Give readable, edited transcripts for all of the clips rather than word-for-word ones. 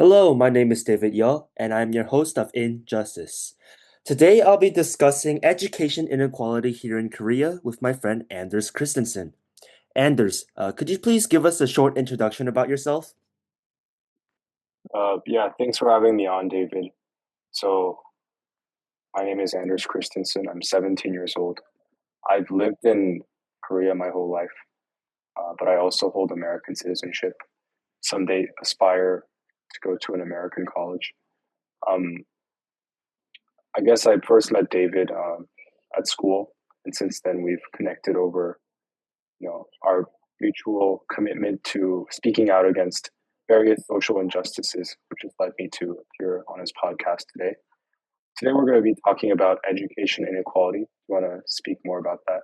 Hello, my name is David Yo, and I'm your host of Injustice. Today, I'll be discussing education inequality here in Korea with my friend Anders Christensen. Anders, could you please give us a short introduction about yourself? Yeah, thanks for having me on, David. So, my name is Anders Christensen. I'm 17 years old. I've lived in Korea my whole life, but I also hold American citizenship. Someday aspire to go to an American college. Um, I guess I first met David at school, and since then we've connected over, our mutual commitment to speaking out against various social injustices, which has led me to appear on his podcast today. Today we're going to be talking about education inequality. You want to speak more about that?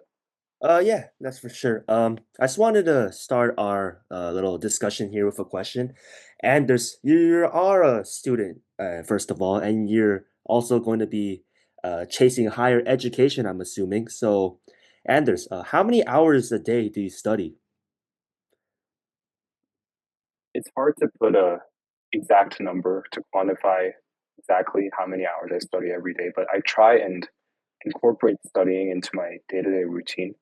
Yeah, that's for sure. I just wanted to start our little discussion here with a question. Anders, you are a student, first of all, and you're also going to be chasing higher education, I'm assuming. So, Anders, how many hours a day do you study? It's hard to put a exact number to quantify exactly how many hours I study every day, but I try and incorporate studying into my day-to-day routine,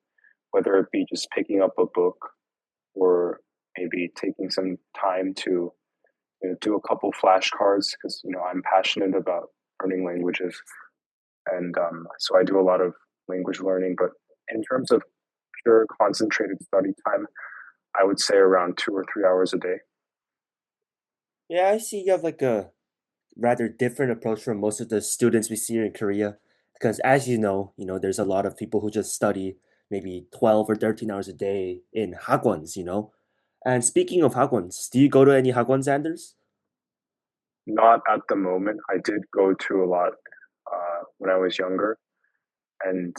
whether it be just picking up a book or maybe taking some time to do a couple flashcards because I'm passionate about learning languages, and so I do a lot of language learning. But in terms of pure concentrated study time, I would say around 2 or 3 hours a day. Yeah, I see you have like a rather different approach from most of the students we see here in Korea. Because as there's a lot of people who just study maybe 12 or 13 hours a day in hagwons. And speaking of hagwons, do you go to any hagwons, Anders? Not at the moment. I did go to a lot when I was younger, and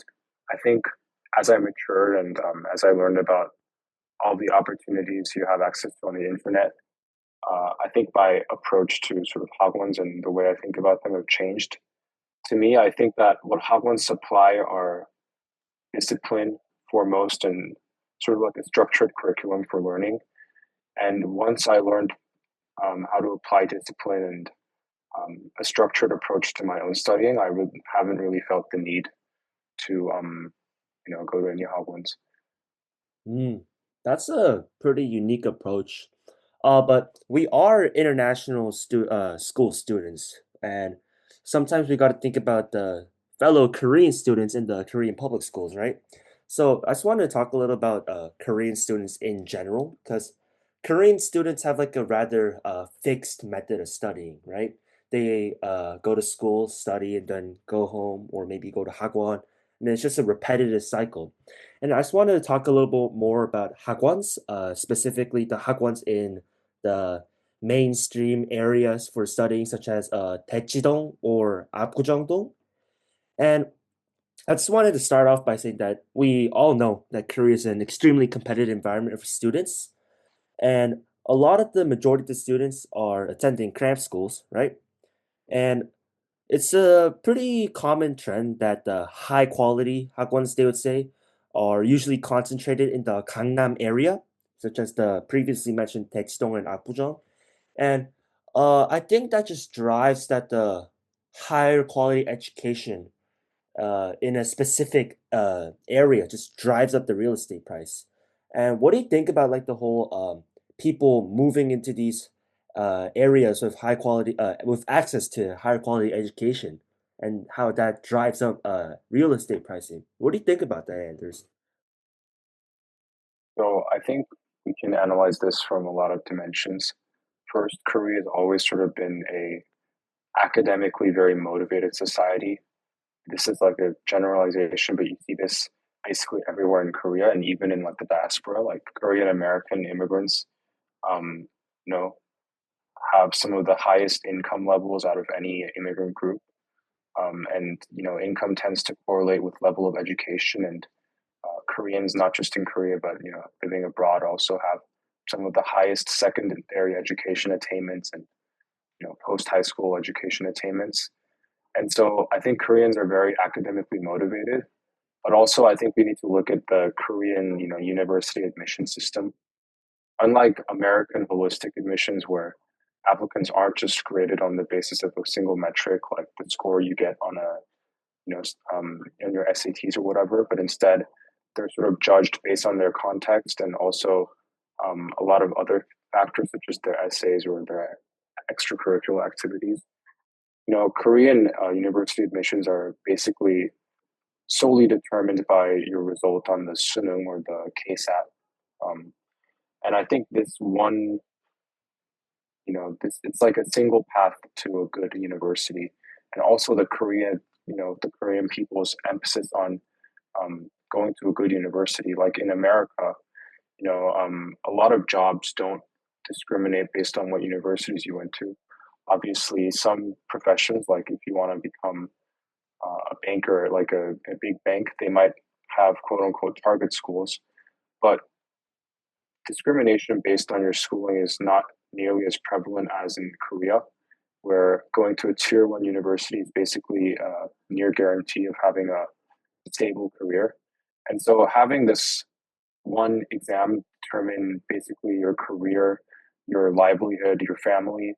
I think as I matured and as I learned about all the opportunities you have access to on the internet, I think my approach to sort of hagwons and the way I think about them have changed. To me, I think that what hagwons supply are discipline foremost and sort of like a structured curriculum for learning. And once I learned how to apply discipline and a structured approach to my own studying, I haven't really felt the need to go to any Hogwarts. Mm, that's a pretty unique approach. But we are international school students, and sometimes we got to think about the fellow Korean students in the Korean public schools, right? So I just wanted to talk a little about Korean students in general, because Korean students have like a rather fixed method of studying, right? They go to school, study, and then go home, or maybe go to hagwon, and it's just a repetitive cycle. And I just wanted to talk a little bit more about hagwons, specifically the hagwons in the mainstream areas for studying, such as Daechidong or Apgujeongdong. And I just wanted to start off by saying that we all know that Korea is an extremely competitive environment for students, and a lot of the majority of the students are attending cram schools, right? And it's a pretty common trend that the high quality hagwons, they would say, are usually concentrated in the Gangnam area, such as the previously mentioned Daechidong and Apgujeong. And I think that just drives that the higher quality education in a specific area just drives up the real estate price. And what do you think about like the whole people moving into these areas with high quality with access to higher quality education and how that drives up real estate pricing? What do you think about that, Anders? So I think we can analyze this from a lot of dimensions. First, Korea has always sort of been a academically very motivated society. This is like a generalization, but you see this basically everywhere in Korea and even in like the diaspora, like Korean American immigrants, um, you know, have some of the highest income levels out of any immigrant group. And income tends to correlate with level of education, and Koreans, not just in Korea, but living abroad, also have some of the highest secondary education attainments and post high school education attainments. And so I think Koreans are very academically motivated, but also I think we need to look at the Korean university admission system. Unlike American holistic admissions, where applicants aren't just graded on the basis of a single metric, like the score you get on a in your SATs or whatever, but instead they're sort of judged based on their context and also a lot of other factors such as their essays or their extracurricular activities. Korean university admissions are basically solely determined by your result on the Sunung or the KSAT. Um, and I think this it's like a single path to a good university. And also the Korean people's emphasis on going to a good university. Like in America, a lot of jobs don't discriminate based on what universities you went to. Obviously, some professions, like if you want to become a banker, like a big bank, they might have quote unquote target schools, but discrimination based on your schooling is not nearly as prevalent as in Korea, where going to a tier one university is basically a near guarantee of having a stable career. And so having this one exam determine basically your career, your livelihood, your family,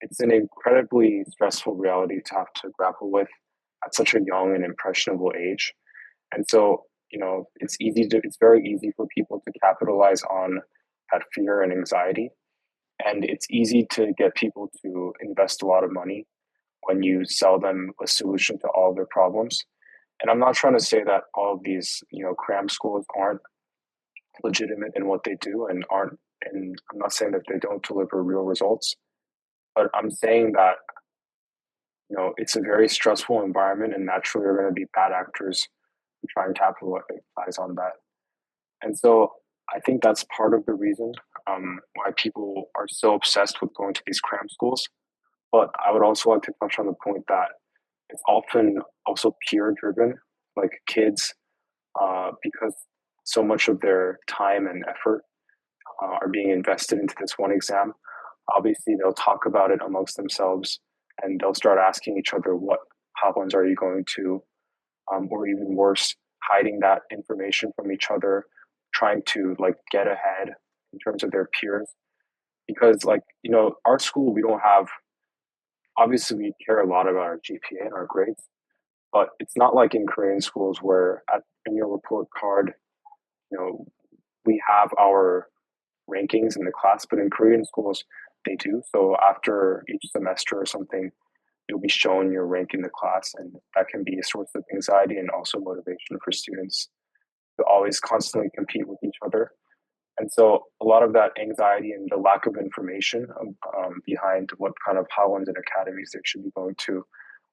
it's an incredibly stressful reality to have to grapple with at such a young and impressionable age. And so, it's very easy for people to capitalize on that fear and anxiety. And it's easy to get people to invest a lot of money when you sell them a solution to all of their problems. And I'm not trying to say that all of these, cram schools aren't legitimate in what they do and I'm not saying that they don't deliver real results, but I'm saying that, it's a very stressful environment and naturally there are going to be bad actors who try and capitalize on that. And so I think that's part of the reason why people are so obsessed with going to these cram schools. But I would also like to touch on the point that it's often also peer driven, like kids, because so much of their time and effort are being invested into this one exam. Obviously, they'll talk about it amongst themselves and they'll start asking each other, what ones are you going to? Or even worse, hiding that information from each other, trying to like get ahead in terms of their peers. Because, like, our school, we don't have, obviously, we care a lot about our GPA and our grades, but it's not like in Korean schools where in your report card, you know, we have our rankings in the class, but in Korean schools, they do. So after each semester or something, you'll be shown your rank in the class, and that can be a source of anxiety and also motivation for students to always constantly compete with each other. And so a lot of that anxiety and the lack of information behind what kind of Howlands and academies they should be going to,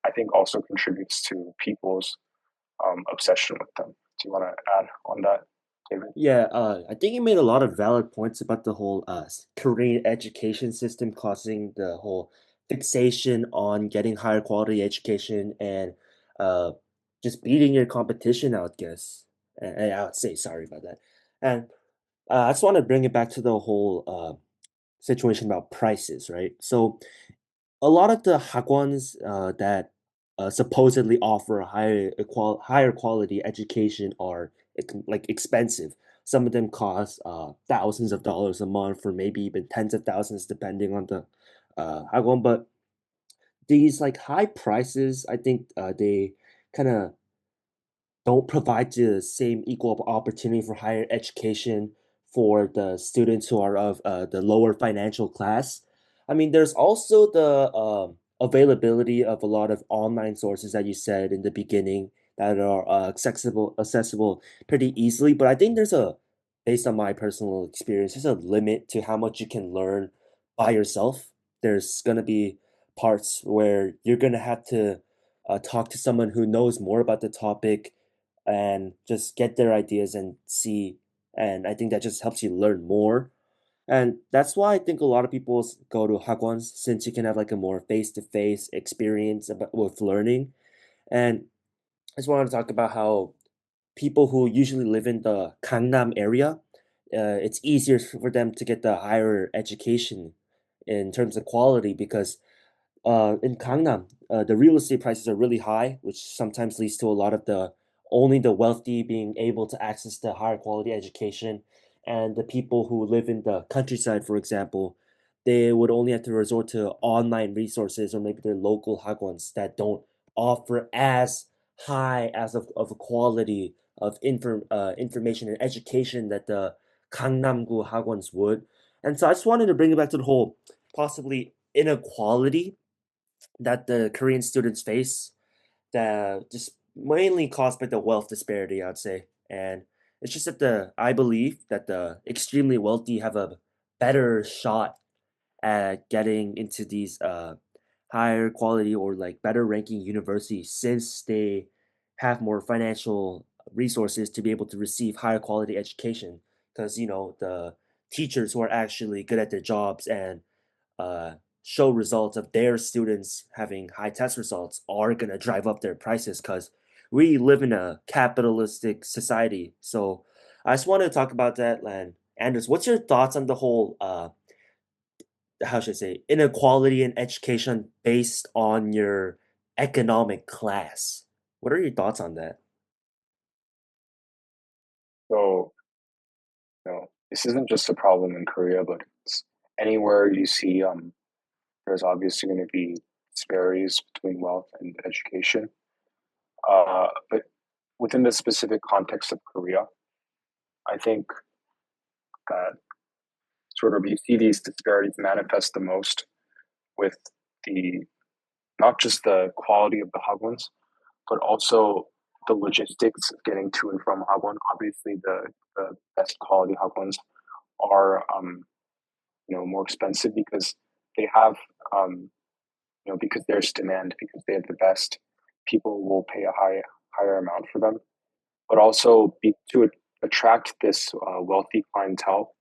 I think also contributes to people's obsession with them. Do you want to add on that, David? Yeah, I think you made a lot of valid points about the whole Korean education system causing the whole fixation on getting higher quality education and uh, just beating your competition out, guess. And I would say sorry about that. And I just want to bring it back to the whole situation about prices, right? So a lot of the hagwons that supposedly offer a higher quality education are like expensive. Some of them cost thousands of dollars a month, or maybe even tens of thousands, depending on the hagwon. But these like high prices, I think they kind of don't provide the same equal opportunity for higher education for the students who are of the lower financial class. I mean, there's also the availability of a lot of online sources that you said in the beginning that are accessible pretty easily. But I think based on my personal experience, there's a limit to how much you can learn by yourself. There's gonna be parts where you're gonna have to talk to someone who knows more about the topic and just get their ideas and see. And I think that just helps you learn more. And that's why I think a lot of people go to hagwons since you can have like a more face-to-face experience with learning. And I just wanted to talk about how people who usually live in the Gangnam area, it's easier for them to get the higher education in terms of quality because in Gangnam, the real estate prices are really high, which sometimes leads to a lot of the only the wealthy being able to access the higher quality education, and the people who live in the countryside, for example, they would only have to resort to online resources or maybe their local hagwons that don't offer as high as of a quality of information and education that the Gangnam-gu hagwons would. And so I just wanted to bring it back to the whole possibly inequality that the Korean students face that just mainly caused by the wealth disparity, I'd say. And it's just that I believe that the extremely wealthy have a better shot at getting into these higher quality or like better ranking universities since they have more financial resources to be able to receive higher quality education. Because the teachers who are actually good at their jobs and uh, show results of their students having high test results are going to drive up their prices because we live in a capitalistic society. So I just want to talk about that. And Anders, what's your thoughts on the whole, how should I say, inequality in education based on your economic class? What are your thoughts on that? So, this isn't just a problem in Korea, but it's anywhere you see, there's obviously going to be disparities between wealth and education. But within the specific context of Korea, I think that sort of you see these disparities manifest the most with the not just the quality of the hagwons, but also the logistics of getting to and from hagwon. Obviously, the best quality hagwons are more expensive because they have because there's demand, because they have the best, people will pay a higher amount for them. But also to attract this wealthy clientele,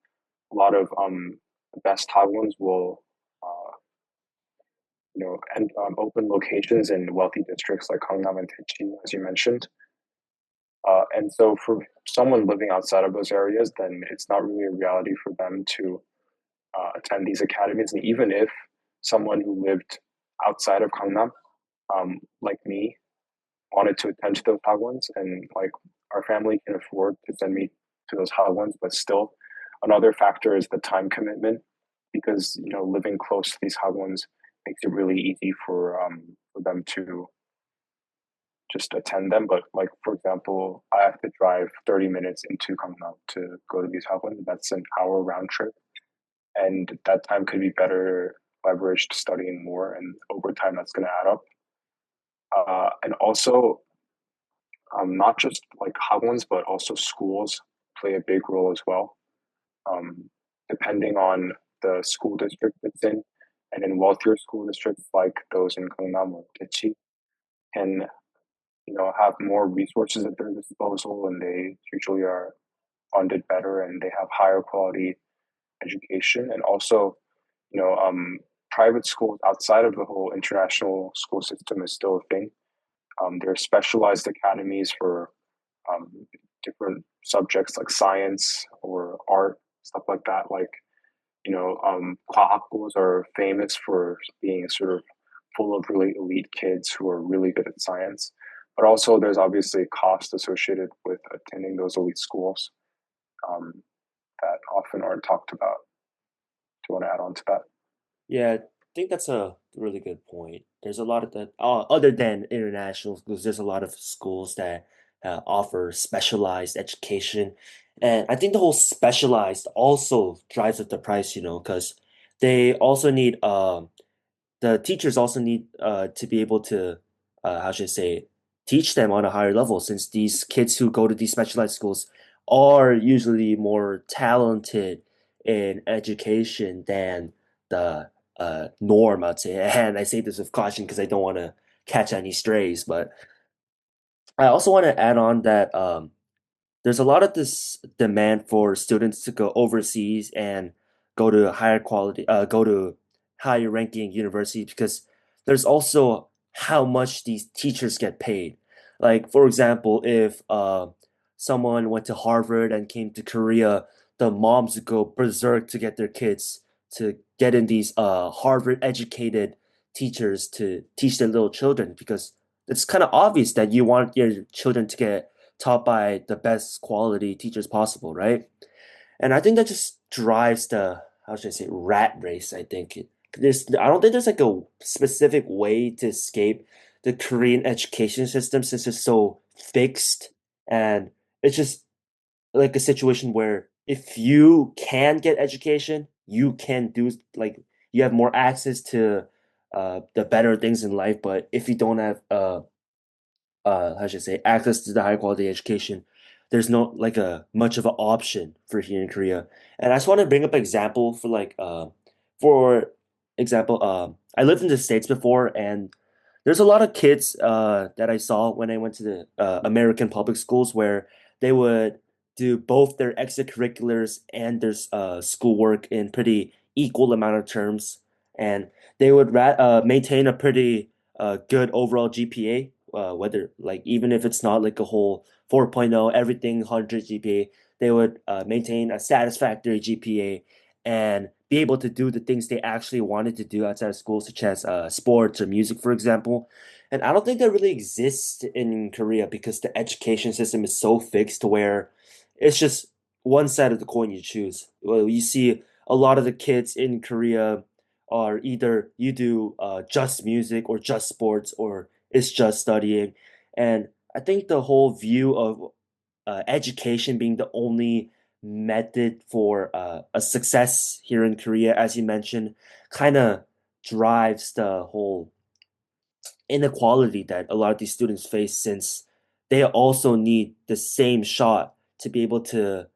a lot of the best hagwons will and open locations in wealthy districts like Gangnam and Daejeon, as you mentioned. And so for someone living outside of those areas, then it's not really a reality for them to attend these academies. And even if someone who lived outside of Gangnam, like me, wanted to attend to those hagwons, and like our family can afford to send me to those hagwons, but still, another factor is the time commitment, because living close to these hagwons makes it really easy for them to just attend them. But like for example, I have to drive 30 minutes into Gangnam to go to these hagwons. That's an hour round trip, and that time could be better leveraged studying more, and over time that's going to add up. And also, not just like hagwons, but also schools play a big role as well. Um, Depending on the school district it's in, and in wealthier school districts like those in Gangnam or Daejeon, can have more resources at their disposal, and they usually are funded better, and they have higher quality education. And also, you know, um, private schools outside of the whole international school system is still a thing. There are specialized academies for um, different subjects like science or art, stuff like that. Like, 과학고's are famous for being sort of full of really elite kids who are really good at science. But also, there's obviously cost associated with attending those elite schools um, that often aren't talked about. Do you want to add on to that? Yeah, I think that's a really good point. There's a lot of that, other than international schools, there's a lot of schools that offer specialized education. And I think the whole specialized also drives up the price, because they also need the teachers also need to be able to how should I say teach them on a higher level since these kids who go to these specialized schools are usually more talented in education than the norm, I'd say. And I say this with caution because I don't want to catch any strays, but I also want to add on that there's a lot of this demand for students to go overseas and go to higher ranking universities because there's also how much these teachers get paid. Like for example, if someone went to Harvard and came to Korea, the moms would go berserk to get their kids to get in these Harvard educated teachers to teach their little children because it's kind of obvious that you want your children to get taught by the best quality teachers possible, right? And I think that just drives the how should I say, rat race, I think. I don't think there's like a specific way to escape the Korean education system since it's so fixed, and it's just like a situation where if you can get education, you can do like you have more access to the better things in life, but if you don't have how should I say, access to the high quality education, there's no like a much of an option for here in Korea. And I just want to bring up an example for example, I lived in the States before, and there's a lot of kids that I saw when I went to the American public schools where they would do both their extracurriculars and their schoolwork in pretty equal amount of terms, and they would maintain a pretty good overall GPA, whether like even if it's not like a whole 4.0, everything 100 GPA, they would maintain a satisfactory GPA and be able to do the things they actually wanted to do outside of school, such as sports or music, for example. And I don't think that really exists in Korea because the education system is so fixed to where it's just one side of the coin you choose. Well, you see a lot of the kids in Korea are either you do just music or just sports or it's just studying. And I think the whole view of education being the only method for a success here in Korea, as you mentioned, kind of drives the whole inequality that a lot of these students face since they also need the same shot to be able to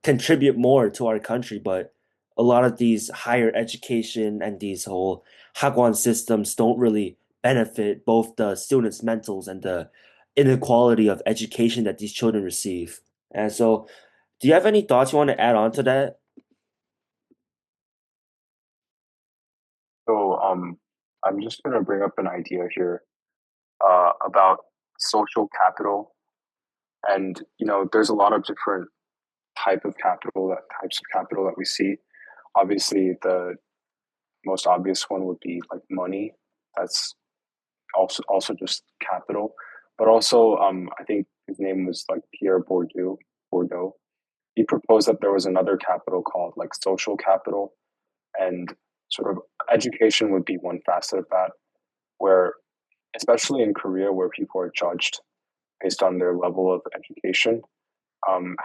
contribute more to our country. But a lot of these higher education and these whole hagwon systems don't really benefit both the students' mentals and the inequality of education that these children receive. And so, do you have any thoughts you want to add on to that? So, I'm just gonna bring up an idea here about social capital, and there's a lot of different types of capital that we see. Obviously, the most obvious one would be like money. That's also just capital, but also I think his name was like Pierre Bourdieu. Bordeaux. He proposed that there was another capital called like social capital, and sort of education would be one facet of that, where especially in Korea, where people are judged based on their level of education,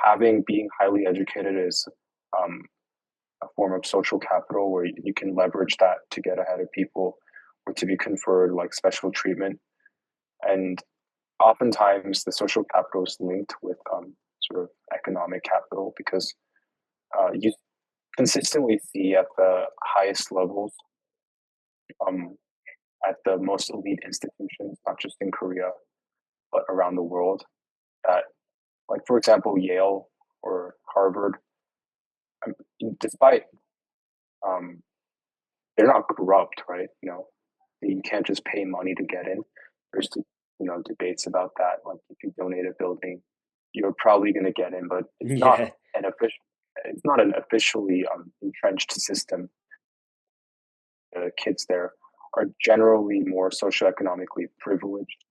having being highly educated is um, a form of social capital where you can leverage that to get ahead of people or to be conferred like special treatment. And oftentimes, the social capital is linked with sort of economic capital because you consistently see at the highest levels, um, at the most elite institutions, not just in Korea, but around the world, that, like, for example, Yale or Harvard, despite um, they're not corrupt, right? You can't just pay money to get in. There's debates about that. Like if you donate a building, you're probably going to get in, but Yeah. it's not an officially entrenched system. The kids there are generally more socioeconomically privileged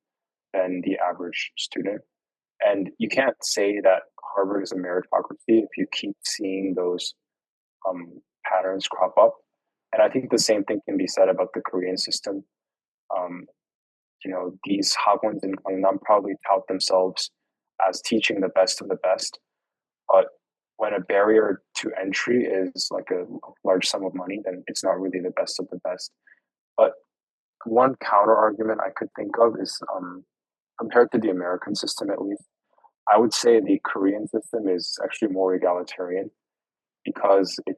than the average student. And you can't say that Harvard is a meritocracy if you keep seeing those patterns crop up. And I think the same thing can be said about the Korean system. Um, these Hagwons in Gangnam probably tout themselves as teaching the best of the best, but when a barrier to entry is like a large sum of money, then it's not really the best of the best. But one counter argument I could think of is compared to the American system, at least, I would say the Korean system is actually more egalitarian because it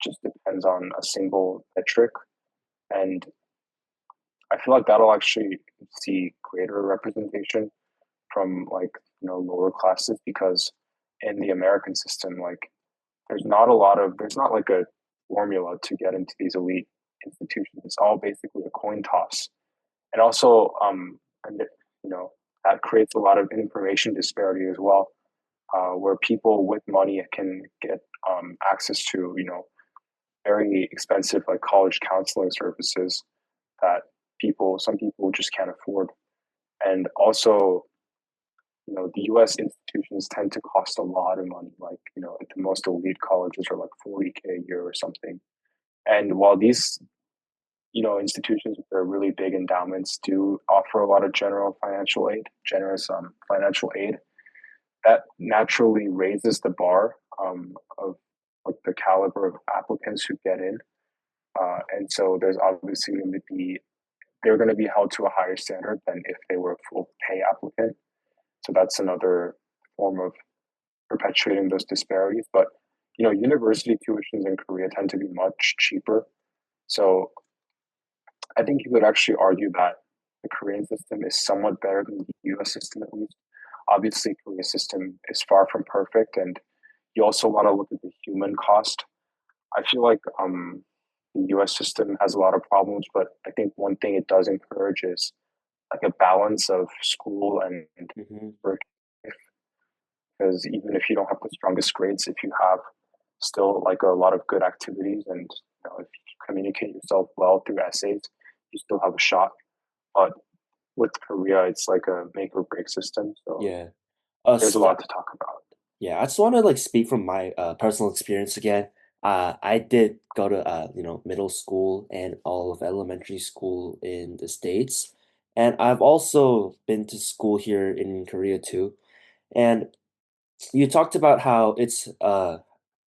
just depends on a single metric. And I feel like that'll actually see greater representation from like lower classes because in the American system, like there's not like a formula to get into these elite institutions. It's all basically a coin toss, and also and you know that creates a lot of information disparity as well, where people with money can get access to very expensive like college counseling services that some people just can't afford, and also the US institutions tend to cost a lot of money. Like, at the most elite colleges are like 40K a year or something. And while these, institutions with their really big endowments do offer a lot of generous financial aid, that naturally raises the bar of like the caliber of applicants who get in. And so there's obviously going to be they're going to be held to a higher standard than if they were a full pay applicant. So that's another form of perpetuating those disparities. But university tuitions in Korea tend to be much cheaper. So I think you could actually argue that the Korean system is somewhat better than the US system at least. Obviously, Korea's system is far from perfect, and you also want to look at the human cost. I feel like the US system has a lot of problems, but I think one thing it does encourage is like a balance of school and Mhm. work. Because even if you don't have the strongest grades, if you have still like a lot of good activities and if you communicate yourself well through essays, you still have a shot. But with Korea, it's like a make or break system. So Yeah. there's a So lot to talk about. yeah, I just want to like speak from my personal experience again. I did go to middle school and all of elementary school in the States, and I've also been to school here in Korea too. And you talked about how it's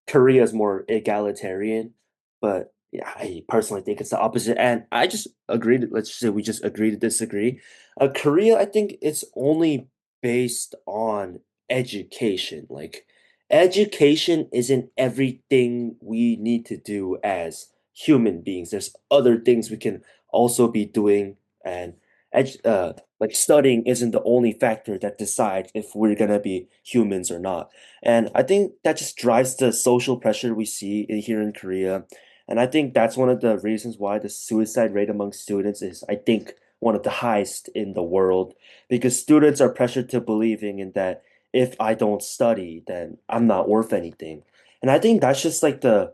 Korea is more egalitarian, but yeah, I personally think it's the opposite. And I just agreed. Let's just say we just agree to disagree. Korea, I think it's only based on education. Like, education isn't everything we need to do as human beings. There's other things we can also be doing, and like studying isn't the only factor that decides if we're gonna be humans or not. And I think that just drives the social pressure we see here in Korea. And I think that's one of the reasons why the suicide rate among students is, I think, one of the highest in the world, because students are pressured to believing in that if I don't study, then I'm not worth anything. And I think that's just like the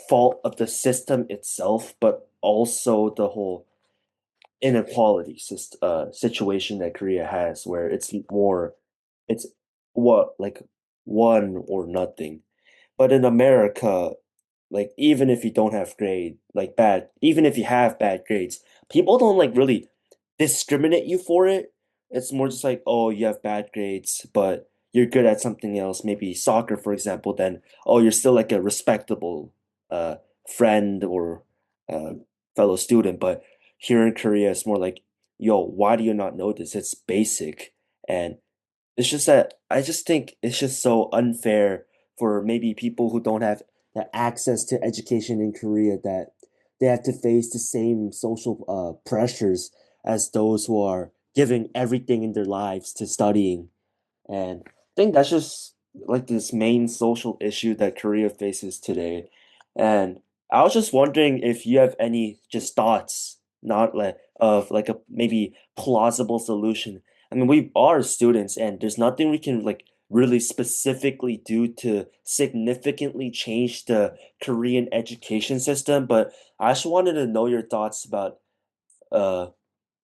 fault of the system itself, but also the whole inequality situation that Korea has, where it's what like one or nothing. But in America, like even if you don't have even if you have bad grades, people don't like really discriminate you for it. It's more just like, oh, you have bad grades, but you're good at something else, maybe soccer, for example, then oh, you're still like a respectable uh friend or uh fellow student. But here in Korea, it's more like, yo, why do you not know this? It's basic. And it's just that I just think it's just so unfair for maybe people who don't have the access to education in Korea, that they have to face the same social pressures as those who are giving everything in their lives to studying. And I think that's just like this main social issue that Korea faces today. And I was just wondering if you have any just thoughts, not like of like a maybe plausible solution. I mean, we are students and there's nothing we can like really specifically do to significantly change the Korean education system, but I just wanted to know your thoughts about uh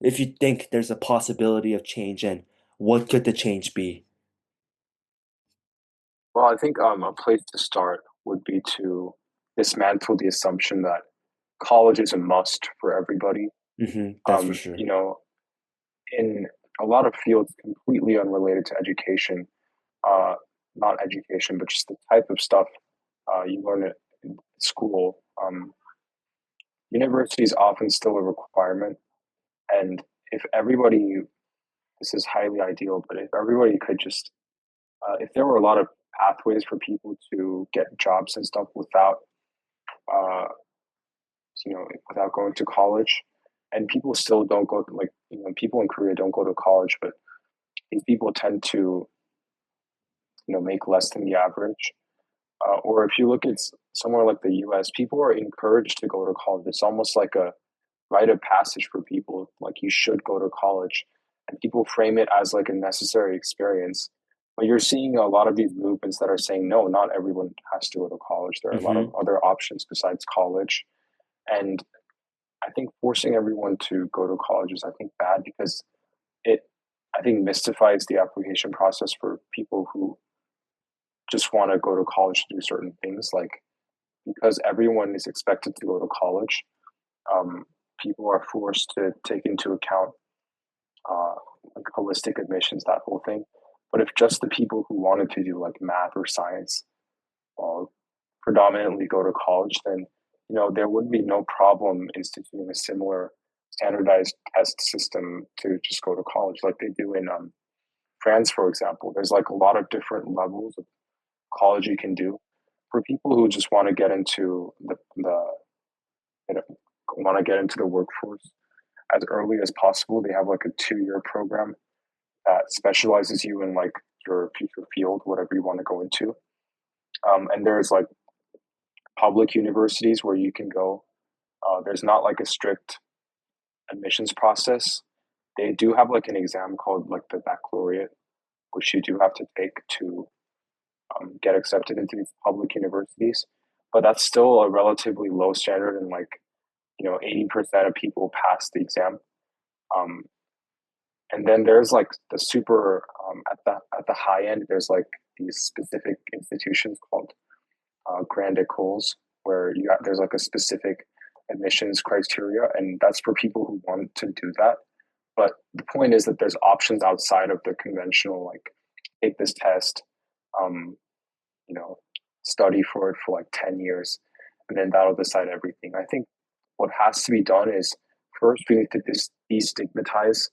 if you think there's a possibility of change and what could the change be? Well, I think a place to start would be to dismantle the assumption that college is a must for everybody. That's for sure. In a lot of fields completely unrelated to education, uh, not education, but just the type of stuff you learn at in school. University is often still a requirement, and if everybody, this is highly ideal, but if everybody could just, if there were a lot of pathways for people to get jobs and stuff uh, without going to college, and people still don't go, like, people in Korea don't go to college, but these people tend to, make less than the average. Or if you look at somewhere like the US, people are encouraged to go to college. It's almost like a rite of passage for people. Like you should go to college, and people frame it as like a necessary experience. But you're seeing a lot of these movements that are saying no, not everyone has to go to college. There are a lot of Hmm. other options besides college, and I think forcing everyone to go to college is, I think, bad because it I think mystifies the application process for people who just want to go to college to do certain things. Like because everyone is expected to go to college, um, people are forced to take into account uh, like holistic admissions, that whole thing. But if just the people who wanted to do like math or science uh, predominantly go to college, then there would be no problem instituting a similar standardized test system to just go to college, like they do in France, for example. There's like a lot of different levels of college you can do for people who just want to get into the you know, want to get into the workforce as early as possible. They have like a 2-year program that specializes you in like your future field, whatever you want to go into. And there's like public universities where you can go. There's not like a strict admissions process. They do have like an exam called like the baccalaureate, which you do have to take to get accepted into these public universities. But that's still a relatively low standard, and like 80% of people pass the exam. Um, and then there's like the super at the high end. There's like these specific institutions called grand écoles, where there's like a specific admissions criteria, and that's for people who want to do that. But the point is that there's options outside of the conventional, like take this test, um, you know, study for it for like 10 years, and then that'll decide everything. I think what has to be done is first we need to destigmatize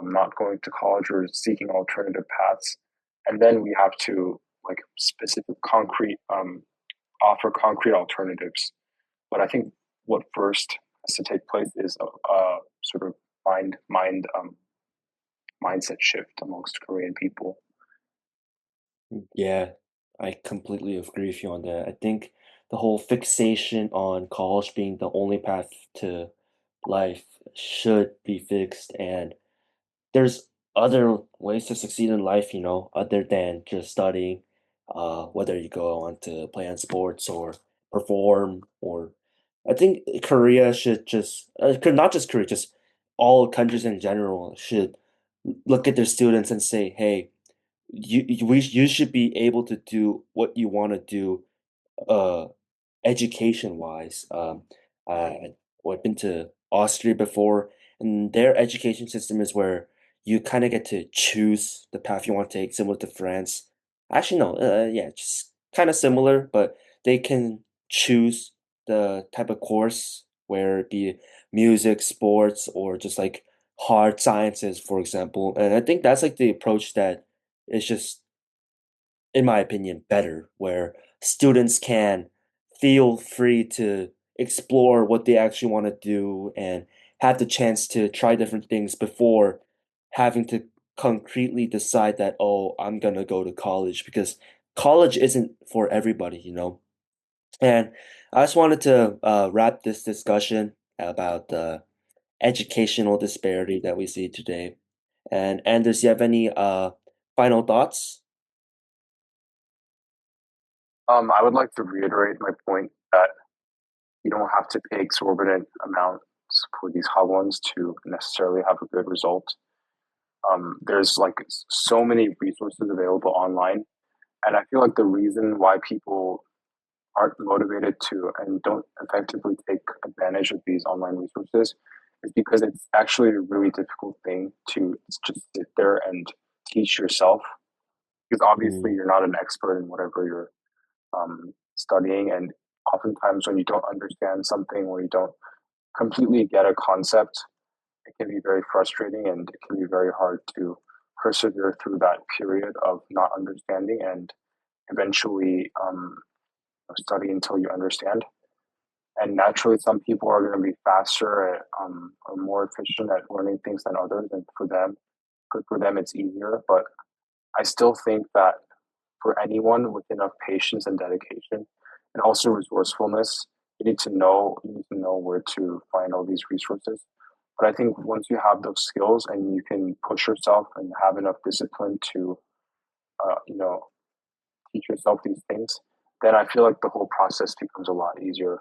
not going to college or seeking alternative paths, and then we have to like specific concrete offer concrete alternatives. But I think what first has to take place is a sort of mindset shift amongst Korean people. Yeah, I completely agree with you on that. I think the whole fixation on college being the only path to life should be fixed, and there's other ways to succeed in life, other than just studying. Whether you go on to play on sports or perform, or I think Korea should just, not just Korea, just all countries in general should look at their students and say, hey, you should be able to do what you want to do, uh, education wise. I've been to Austria before, and their education system is where you kind of get to choose the path you want to take, similar to France. Actually, no, yeah, just kind of similar, but they can choose the type of course, where it be music, sports, or just like hard sciences, for example. And I think that's like the approach that is just, in my opinion, better, where students can feel free to explore what they actually want to do and have the chance to try different things before having to concretely decide that, oh, I'm going to go to college, because college isn't for everybody. And I just wanted to wrap this discussion about the educational disparity that we see today. And Anders, you have any final thoughts? I would like to reiterate my point that you don't have to pay exorbitant amounts for these hot ones to necessarily have a good result. There's like so many resources available online, and I feel like the reason why people aren't motivated to and don't effectively take advantage of these online resources is because it's actually a really difficult thing to just sit there and teach yourself, because obviously Mm, you're not an expert in whatever you're studying, and oftentimes when you don't understand something or you don't completely get a concept, it can be very frustrating and it can be very hard to persevere through that period of not understanding and eventually study until you understand. And naturally, some people are going to be faster at, or more efficient at learning things than others, and for them, good for them, it's easier. But I still think that for anyone with enough patience and dedication, and also resourcefulness, you need to know where to find all these resources. But I think once you have those skills and you can push yourself and have enough discipline to, uh, you know, teach yourself these things, then I feel like the whole process becomes a lot easier.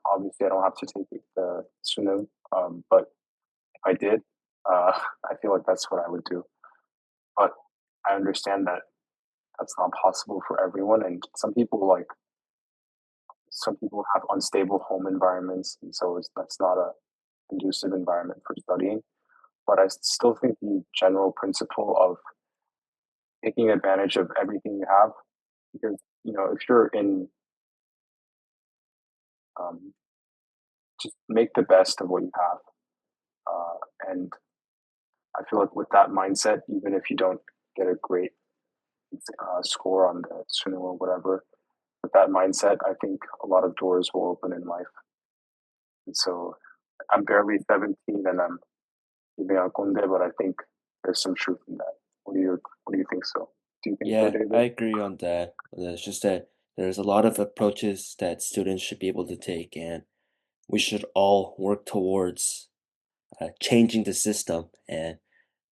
Obviously, I don't have to take the suno, but if I did, Uh, I feel like that's what I would do. But I understand that that's not possible for everyone, and some people have unstable home environments, and so that's not a conducive environment for studying. But I still think the general principle of taking advantage of everything you have, because if you're in, um, just make the best of what you have. And I feel like with that mindset, even if you don't get a great score on the suno or whatever, with that mindset, I think a lot of doors will open in life. And so I'm barely 17 and I'm giving out conde, but I think there's some truth in that. What do you think so? Do you think so, Yeah, I David? agree on that. It's just that there's a lot of approaches that students should be able to take, and we should all work towards changing the system and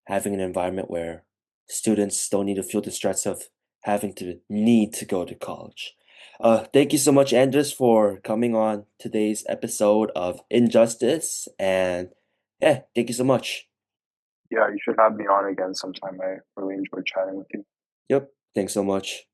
having an environment where students don't need to feel the stress of having to need to go to college. Thank you so much, Andres, for coming on today's episode of Injustice. And yeah, thank you so much. Yeah, you should have me on again sometime. I really enjoyed chatting with you. Yep, thanks so much.